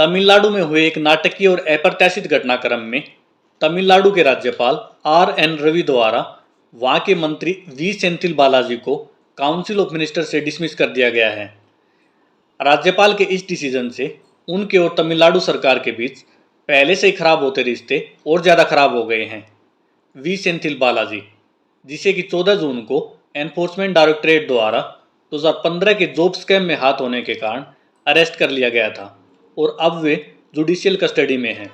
तमिलनाडु में हुए एक नाटकीय और अप्रत्याशित घटनाक्रम में तमिलनाडु के राज्यपाल आर.एन. रवि द्वारा वहां के मंत्री वी. सेंथिल बालाजी को काउंसिल ऑफ मिनिस्टर से डिसमिस कर दिया गया है। राज्यपाल के इस डिसीजन से उनके और तमिलनाडु सरकार के बीच पहले से ही खराब होते रिश्ते और ज़्यादा खराब हो गए हैं। वी. सेंथिल बालाजी, जिसे कि 14 जून को एनफोर्समेंट डायरेक्टरेट द्वारा 2015 के जॉब स्कैम में हाथ होने के कारण अरेस्ट कर लिया गया था और अब वे जुडिशियल कस्टडी में हैं।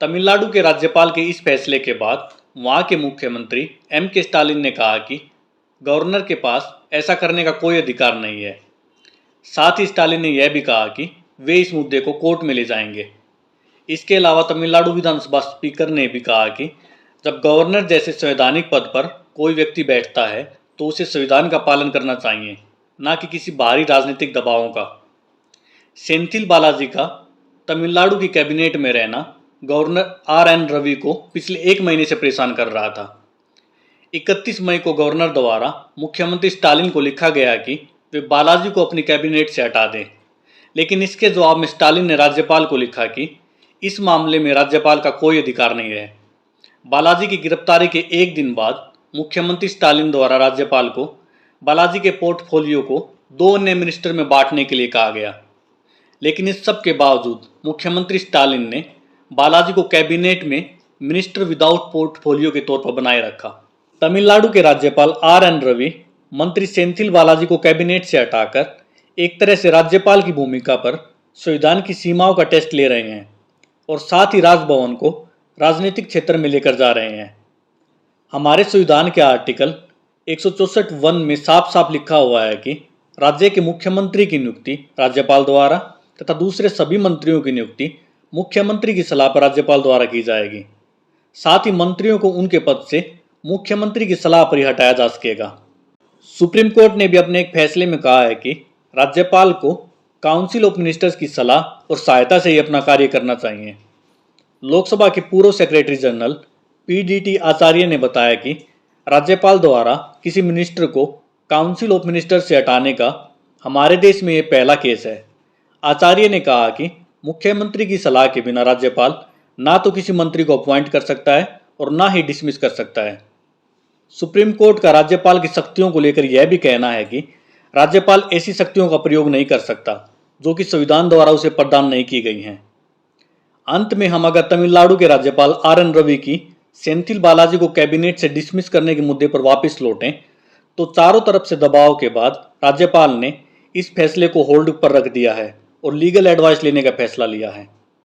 तमिलनाडु के राज्यपाल के इस फैसले के बाद वहां के मुख्यमंत्री M.K. स्टालिन ने कहा कि गवर्नर के पास ऐसा करने का कोई अधिकार नहीं है। साथ ही स्टालिन ने यह भी कहा कि वे इस मुद्दे को कोर्ट में ले जाएंगे। इसके अलावा तमिलनाडु विधानसभा स्पीकर ने भी कहा कि जब गवर्नर जैसे संवैधानिक पद पर कोई व्यक्ति बैठता है तो उसे संविधान का पालन करना चाहिए, न कि किसी बाहरी राजनीतिक दबावों का। सेंथिल बालाजी का तमिलनाडु की कैबिनेट में रहना गवर्नर आर.एन. रवि को पिछले 1 महीने से परेशान कर रहा था। 31 मई को गवर्नर द्वारा मुख्यमंत्री स्टालिन को लिखा गया कि वे बालाजी को अपनी कैबिनेट से हटा दें, लेकिन इसके जवाब में स्टालिन ने राज्यपाल को लिखा कि इस मामले में राज्यपाल का कोई अधिकार नहीं है। बालाजी की गिरफ्तारी के 1 दिन बाद मुख्यमंत्री स्टालिन द्वारा राज्यपाल को बालाजी के पोर्टफोलियो को 2 अन्य मिनिस्टर में बांटने के लिए कहा गया, लेकिन इस सब के बावजूद मुख्यमंत्री स्टालिन ने बालाजी को कैबिनेट में मिनिस्टर विदाउट पोर्टफोलियो के तौर पर बनाए रखा। तमिलनाडु के राज्यपाल आर.एन. रवि मंत्री सेंथिल बालाजी को कैबिनेट से हटाकर एक तरह से राज्यपाल की भूमिका पर संविधान की सीमाओं का टेस्ट ले रहे हैं और साथ ही राजभवन को राजनीतिक क्षेत्र में लेकर जा रहे हैं। हमारे संविधान के आर्टिकल 164(1) में साफ साफ लिखा हुआ है कि राज्य के मुख्यमंत्री की नियुक्ति राज्यपाल द्वारा तथा दूसरे सभी मंत्रियों की नियुक्ति मुख्यमंत्री की सलाह पर राज्यपाल द्वारा की जाएगी। साथ ही मंत्रियों को उनके पद से मुख्यमंत्री की सलाह पर ही हटाया जा सकेगा। सुप्रीम कोर्ट ने भी अपने एक फैसले में कहा है कि राज्यपाल को काउंसिल ऑफ मिनिस्टर्स की सलाह और सहायता से ही अपना कार्य करना चाहिए। लोकसभा के पूर्व सेक्रेटरी जनरल P.D.T. आचार्य ने बताया कि राज्यपाल द्वारा किसी मिनिस्टर को काउंसिल ऑफ मिनिस्टर्स से हटाने का हमारे देश में ये पहला केस है। आचार्य ने कहा कि मुख्यमंत्री की सलाह के बिना राज्यपाल ना तो किसी मंत्री को अपॉइंट कर सकता है और ना ही डिसमिस कर सकता है। सुप्रीम कोर्ट का राज्यपाल की शक्तियों को लेकर यह भी कहना है कि राज्यपाल ऐसी शक्तियों का प्रयोग नहीं कर सकता जो कि संविधान द्वारा उसे प्रदान नहीं की गई हैं। अंत में हम अगर तमिलनाडु के राज्यपाल आर.एन. रवि की सेंथिल बालाजी को कैबिनेट से डिसमिस करने के मुद्दे पर वापस लौटें तो चारों तरफ से दबाव के बाद राज्यपाल ने इस फैसले को होल्ड पर रख दिया है और लीगल एडवाइस लेने का फैसला लिया है।